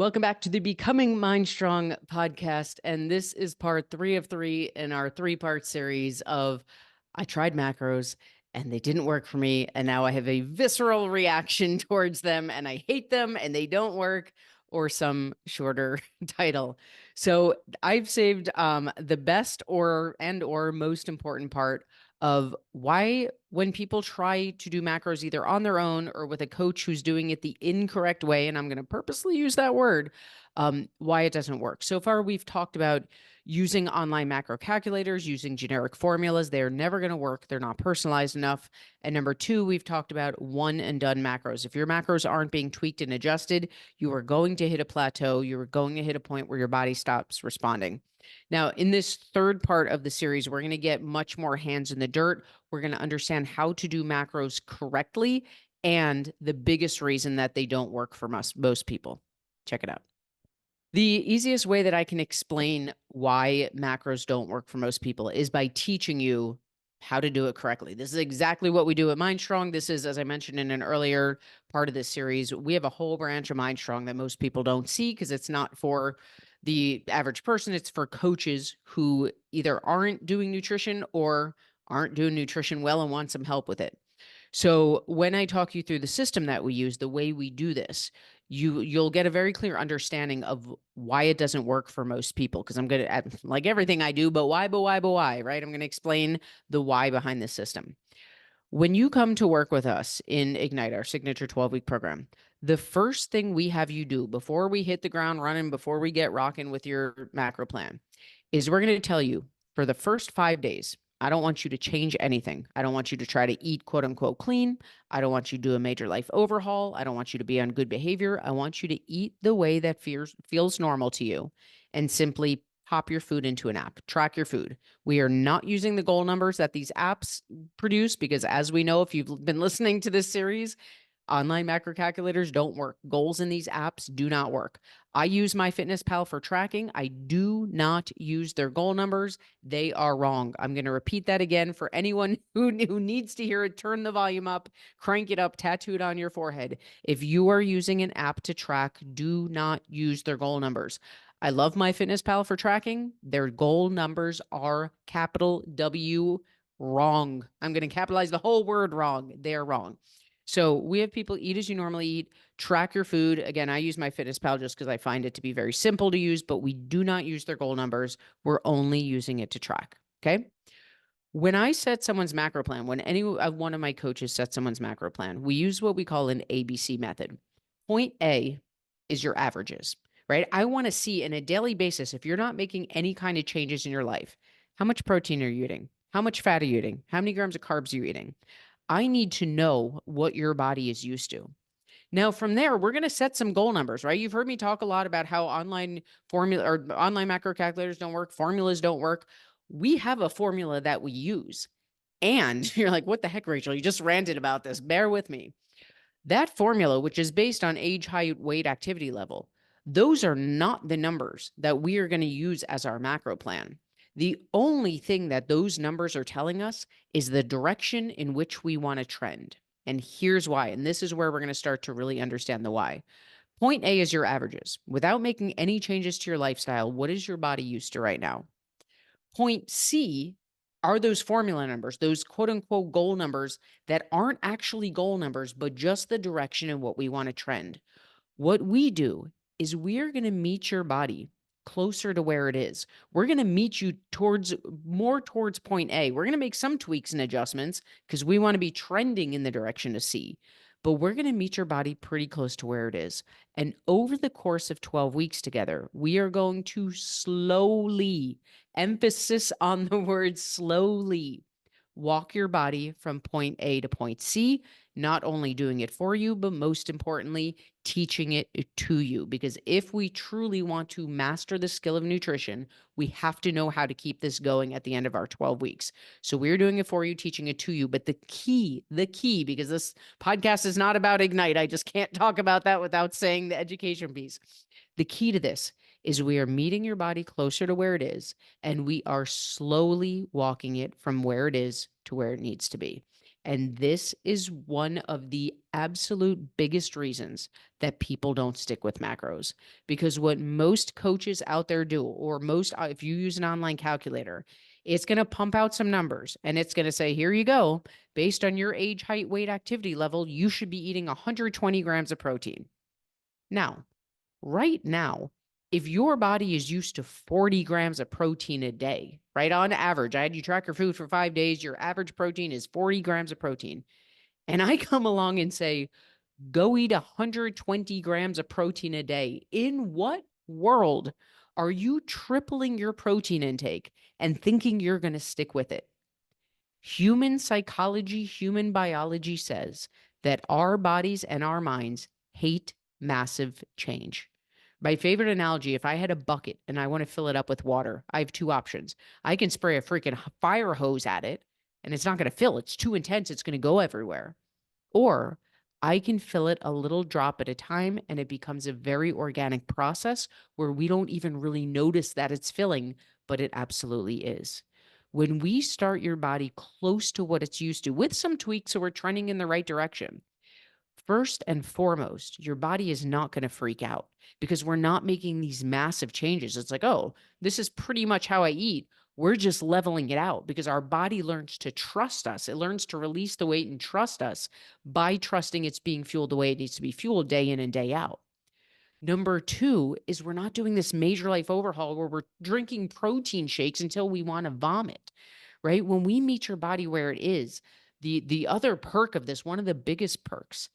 Welcome back to the Becoming Mind Strong podcast. And this is part 3 of 3 in our 3-part series of I tried macros and they didn't work for me. And now I have a visceral reaction towards them and I hate them and they don't work, or some shorter title. So I've saved the best or most important part of why, when people try to do macros either on their own or with a coach who's doing it the incorrect way, and I'm going to purposely use that word, why it doesn't work. So far, we've talked about using online macro calculators, using generic formulas. They're never going to work. They're not personalized enough. And number 2, we've talked about one and done macros. If your macros aren't being tweaked and adjusted, you are going to hit a plateau. You are going to hit a point where your body stops responding. Now, in this third part of the series, we're going to get much more hands in the dirt. We're going to understand how to do macros correctly and the biggest reason that they don't work for most people. Check it out. The easiest way that I can explain why macros don't work for most people is by teaching you how to do it correctly. This is exactly what we do at MindStrong. This is, as I mentioned in an earlier part of this series, we have a whole branch of MindStrong that most people don't see because it's not for the average person. It's for coaches who either aren't doing nutrition or aren't doing nutrition well and want some help with it. So when I talk you through the system that we use, the way we do this, you'll get a very clear understanding of why it doesn't work for most people. Because I'm going to, like everything I do, but why, right? I'm going to explain the why behind this system. When you come to work with us in Ignite, our signature 12-week program, the first thing we have you do before we hit the ground running, before we get rocking with your macro plan, is we're going to tell you for the first 5 days, I don't want you to change anything. I don't want you to try to eat quote unquote clean. I don't want you to do a major life overhaul. I don't want you to be on good behavior. I want you to eat the way that feels normal to you and simply pop your food into an app, track your food. We are not using the goal numbers that these apps produce because, as we know, if you've been listening to this series, online macro calculators don't work. Goals in these apps do not work. I use MyFitnessPal for tracking. I do not use their goal numbers. They are wrong. I'm going to repeat that again for anyone who needs to hear it. Turn the volume up, crank it up, tattoo it on your forehead. If you are using an app to track, do not use their goal numbers. I love MyFitnessPal for tracking. Their goal numbers are capital W wrong. I'm going to capitalize the whole word wrong. They're wrong. So we have people eat as you normally eat, track your food. Again, I use MyFitnessPal just because I find it to be very simple to use, but we do not use their goal numbers. We're only using it to track. Okay. When I set someone's macro plan, when any one of my coaches sets someone's macro plan, we use what we call an ABC method. Point A is your averages, right? I want to see on a daily basis, if you're not making any kind of changes in your life, how much protein are you eating? How much fat are you eating? How many grams of carbs are you eating? I need to know what your body is used to. Now, from there, we're going to set some goal numbers, right? You've heard me talk a lot about how online formula or online macro calculators don't work, formulas don't work. We have a formula that we use. And you're like, what the heck, Rachel? You just ranted about this. Bear with me. That formula, which is based on age, height, weight, activity level, those are not the numbers that we are going to use as our macro plan. The only thing that those numbers are telling us is the direction in which we want to trend. And here's why. And this is where we're going to start to really understand the why. Point A is your averages. Without making any changes to your lifestyle, what is your body used to right now? Point C are those formula numbers, those quote unquote goal numbers that aren't actually goal numbers, but just the direction in what we want to trend. What we do is we're going to meet your body closer to where it is. We're going to meet you more towards point A. We're going to make some tweaks and adjustments because we want to be trending in the direction of C, but we're going to meet your body pretty close to where it is. And over the course of 12 weeks together, we are going to slowly, emphasis on the word slowly, walk your body from point A to point C, not only doing it for you, but most importantly, teaching it to you. Because if we truly want to master the skill of nutrition, we have to know how to keep this going at the end of our 12 weeks. So we're doing it for you, teaching it to you. But the key, because this podcast is not about Ignite, I just can't talk about that without saying the education piece. The key to this is we are meeting your body closer to where it is, and we are slowly walking it from where it is to where it needs to be. And this is one of the absolute biggest reasons that people don't stick with macros. Because what most coaches out there do, or most, if you use an online calculator, it's going to pump out some numbers and it's going to say, here you go. Based on your age, height, weight, activity level, you should be eating 120 grams of protein. Now, right now, if your body is used to 40 grams of protein a day, right on average, I had you track your food for 5 days, your average protein is 40 grams of protein. And I come along and say, go eat 120 grams of protein a day. In what world are you tripling your protein intake and thinking you're going to stick with it? Human psychology, human biology says that our bodies and our minds hate massive change. My favorite analogy, if I had a bucket and I want to fill it up with water, I have two options. I can spray a freaking fire hose at it and it's not going to fill. It's too intense. It's going to go everywhere. Or I can fill it a little drop at a time and it becomes a very organic process where we don't even really notice that it's filling, but it absolutely is. When we start your body close to what it's used to with some tweaks so we're trending in the right direction, first and foremost, your body is not going to freak out because we're not making these massive changes. It's like, oh, this is pretty much how I eat. We're just leveling it out because our body learns to trust us. It learns to release the weight and trust us by trusting it's being fueled the way it needs to be fueled day in and day out. Number two is we're not doing this major life overhaul where we're drinking protein shakes until we want to vomit, right? When we meet your body where it is, the other perk of this, one of the biggest perks,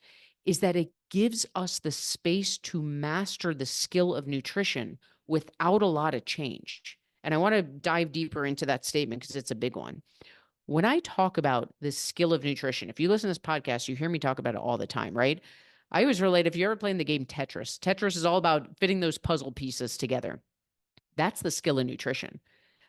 is that it gives us the space to master the skill of nutrition without a lot of change. And I want to dive deeper into that statement because it's a big one. When I talk about the skill of nutrition, if you listen to this podcast, you hear me talk about it all the time, right? I always relate, if you're ever playing the game Tetris, Tetris is all about fitting those puzzle pieces together. That's the skill of nutrition.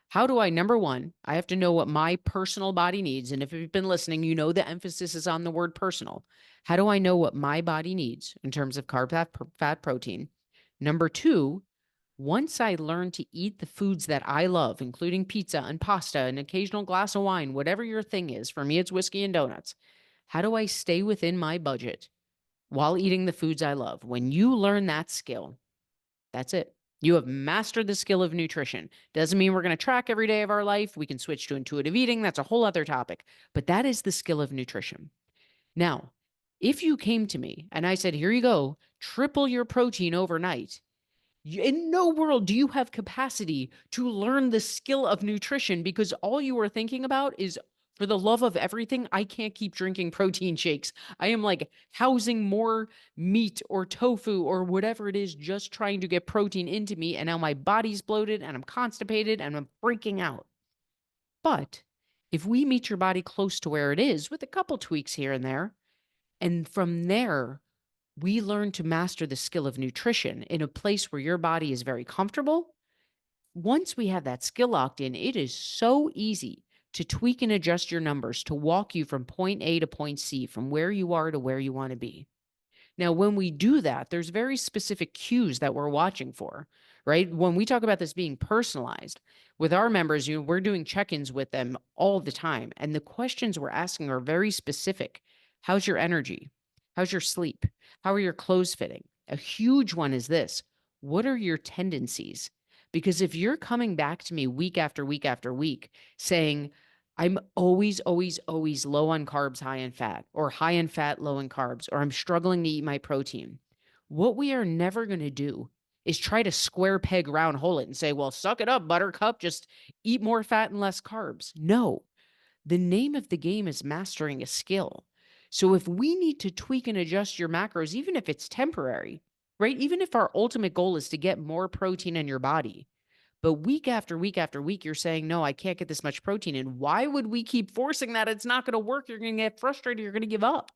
How do I, number one, I have to know what my personal body needs. And if you've been listening, you know the emphasis is on the word personal. How do I know what my body needs in terms of carb, fat, protein? Number two, once I learn to eat the foods that I love, including pizza and pasta, an occasional glass of wine, whatever your thing is, for me, it's whiskey and donuts. How do I stay within my budget while eating the foods I love? When you learn that skill, that's it. You have mastered the skill of nutrition. Doesn't mean we're going to track every day of our life. We can switch to intuitive eating. That's a whole other topic. But that is the skill of nutrition. Now, if you came to me and I said, here you go, triple your protein overnight, in no world do you have capacity to learn the skill of nutrition because all you are thinking about is, for the love of everything, I can't keep drinking protein shakes. I am like housing more meat or tofu or whatever it is, just trying to get protein into me. And now my body's bloated and I'm constipated and I'm freaking out. But if we meet your body close to where it is with a couple tweaks here and there, and from there, we learn to master the skill of nutrition in a place where your body is very comfortable. Once we have that skill locked in, it is so easy to tweak and adjust your numbers to walk you from point A to point C, from where you are to where you want to be. Now, when we do that, there's very specific cues that we're watching for, right? When we talk about this being personalized with our members, we're doing check-ins with them all the time. And the questions we're asking are very specific. How's your energy? How's your sleep? How are your clothes fitting? A huge one is this. What are your tendencies? Because if you're coming back to me week after week after week saying, I'm always, always, always low on carbs, high in fat, or high in fat, low in carbs, or I'm struggling to eat my protein. What we are never going to do is try to square peg round hole it and say, well, suck it up, buttercup, just eat more fat and less carbs. No, the name of the game is mastering a skill. So if we need to tweak and adjust your macros, even if it's temporary, right? Even if our ultimate goal is to get more protein in your body, but week after week after week, you're saying, no, I can't get this much protein in. Why would we keep forcing that? It's not going to work. You're going to get frustrated. You're going to give up.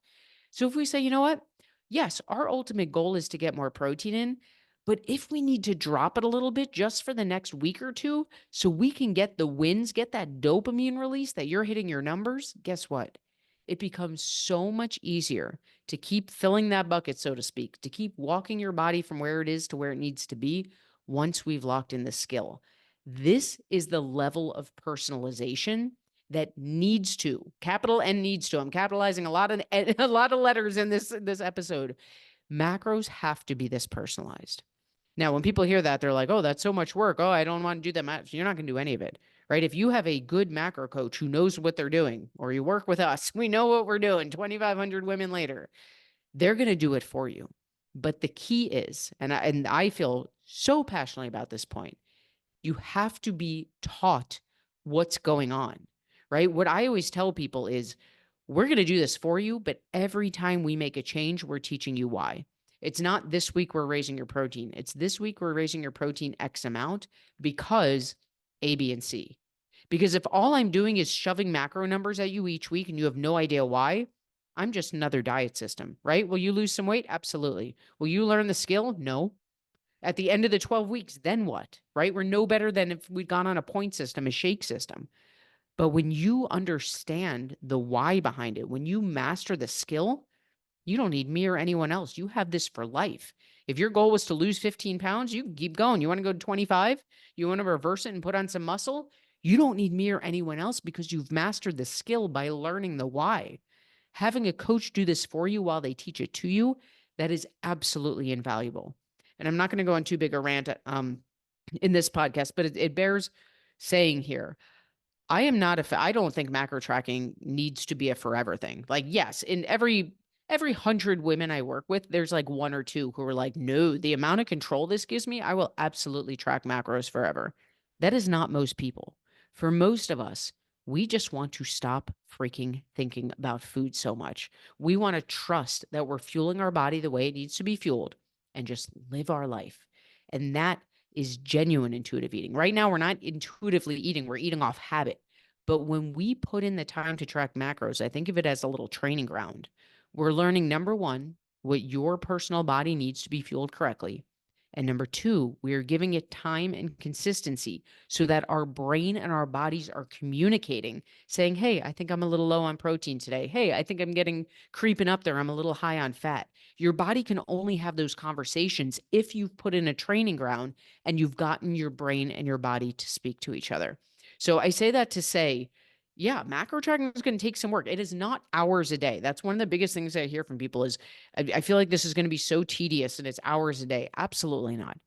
So if we say, you know what? Yes, our ultimate goal is to get more protein in. But if we need to drop it a little bit just for the next week or two, so we can get the wins, get that dopamine release that you're hitting your numbers, guess what? It becomes so much easier to keep filling that bucket, so to speak, to keep walking your body from where it is to where it needs to be once we've locked in the skill. This is the level of personalization that needs to, capital N needs to, I'm capitalizing a lot of letters in this episode. Macros have to be this personalized. Now, when people hear that, they're like, oh, that's so much work. Oh, I don't want to do that. You're not going to do any of it, right? If you have a good macro coach who knows what they're doing, or you work with us, we know what we're doing, 2,500 women later, they're going to do it for you. But the key is, and I feel so passionately about this point, you have to be taught what's going on, right? What I always tell people is, we're going to do this for you, but every time we make a change, we're teaching you why. It's not this week we're raising your protein. It's this week we're raising your protein X amount because A, B, and C. Because if all I'm doing is shoving macro numbers at you each week and you have no idea why, I'm just another diet system, right? Will you lose some weight? Absolutely. Will you learn the skill? No. At the end of the 12 weeks, then what, right? We're no better than if we'd gone on a point system, a shake system. But when you understand the why behind it, when you master the skill, you don't need me or anyone else. You have this for life. If your goal was to lose 15 pounds, you can keep going. You want to go to 25? You want to reverse it and put on some muscle? You don't need me or anyone else because you've mastered the skill by learning the why. Having a coach do this for you while they teach it to you, that is absolutely invaluable. And I'm not going to go on too big a rant in this podcast, but it bears saying here. I am not I don't think macro tracking needs to be a forever thing. Like, yes, in every 100 women I work with, there's like one or two who are like, no, the amount of control this gives me, I will absolutely track macros forever. That is not most people. For most of us, we just want to stop freaking thinking about food so much. We want to trust that we're fueling our body the way it needs to be fueled and just live our life. And that is genuine intuitive eating. Right now, we're not intuitively eating, we're eating off habit. But when we put in the time to track macros, I think of it as a little training ground. We're learning, number one, what your personal body needs to be fueled correctly. And number two, we are giving it time and consistency so that our brain and our bodies are communicating, saying, hey, I think I'm a little low on protein today. Hey, I think I'm getting creeping up there. I'm a little high on fat. Your body can only have those conversations if you've put in a training ground and you've gotten your brain and your body to speak to each other. So I say that to say, yeah, macro tracking is going to take some work. It is not hours a day. That's one of the biggest things I hear from people is, I feel like this is going to be so tedious and it's hours a day. Absolutely not.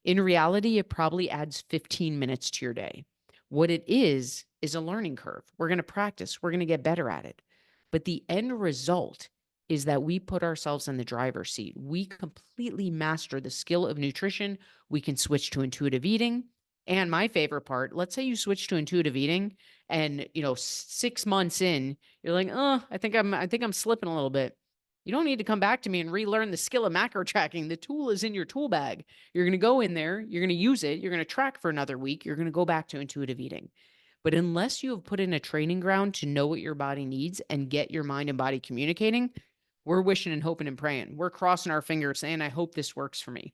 In reality, it probably adds 15 minutes to your day. What it is a learning curve. We're going to practice. We're going to get better at it. But the end result is that we put ourselves in the driver's seat. We completely master the skill of nutrition. We can switch to intuitive eating. And my favorite part, let's say you switch to intuitive eating and, 6 months in, you're like, oh, I think I'm slipping a little bit. You don't need to come back to me and relearn the skill of macro tracking. The tool is in your tool bag. You're going to go in there, you're going to use it, you're going to track for another week, you're going to go back to intuitive eating. But unless you have put in a training ground to know what your body needs and get your mind and body communicating, we're wishing and hoping and praying. We're crossing our fingers saying, I hope this works for me.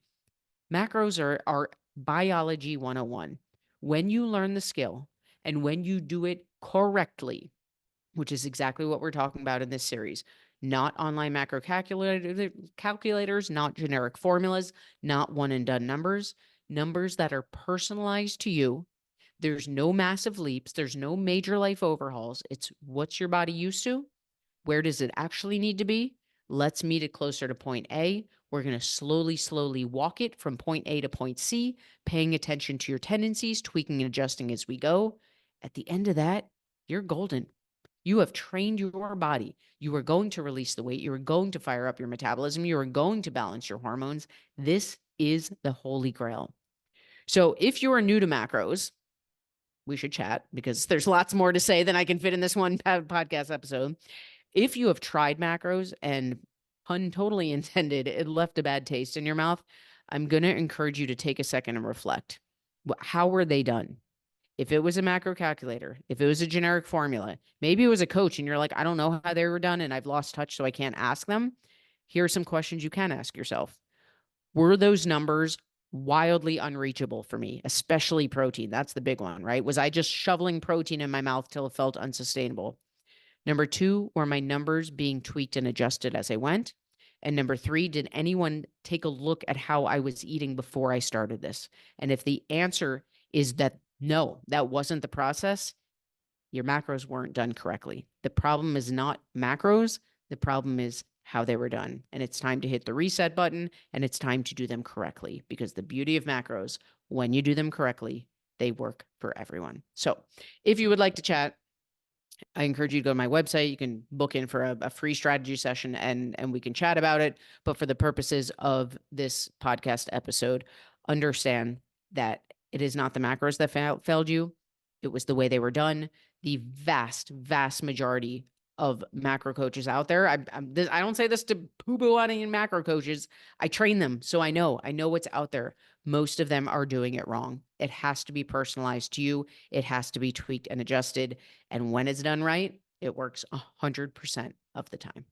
Macros are biology 101. When you learn the skill and when you do it correctly, which is exactly what we're talking about in this series, not online macro calculators, not generic formulas, not one and done numbers that are personalized to you. There's no massive leaps. There's no major life overhauls. It's what's your body used to? Where does it actually need to be? Let's meet it closer to point A. We're going to slowly walk it from point A to point C, paying attention to your tendencies, tweaking and adjusting as we go. At the end of that, you're golden. You have trained your body. You are going to release the weight. You are going to fire up your metabolism. You are going to balance your hormones. This is the holy grail. So if you are new to macros, we should chat because there's lots more to say than I can fit in this one podcast episode. If you have tried macros and, pun totally intended, it left a bad taste in your mouth, I'm going to encourage you to take a second and reflect. How were they done? If it was a macro calculator, if it was a generic formula, maybe it was a coach and you're like, I don't know how they were done and I've lost touch, so I can't ask them. Here are some questions you can ask yourself. Were those numbers wildly unreachable for me, especially protein? That's the big one, right? Was I just shoveling protein in my mouth till it felt unsustainable? Number two, were my numbers being tweaked and adjusted as I went? And number three, did anyone take a look at how I was eating before I started this? And if the answer is that no, that wasn't the process, your macros weren't done correctly. The problem is not macros. The problem is how they were done. And it's time to hit the reset button, and it's time to do them correctly, because the beauty of macros, when you do them correctly, they work for everyone. So if you would like to chat, I encourage you to go to my website. You can book in for a free strategy session, and we can chat about it. But for the purposes of this podcast episode, understand that it is not the macros that failed you. It was the way they were done. The vast, vast majority of macro coaches out there, I don't say this to poo-poo on any macro coaches. I train them, so I know what's out there. Most of them are doing it wrong. It has to be personalized to you. It has to be tweaked and adjusted. And when it's done right, it works 100% of the time.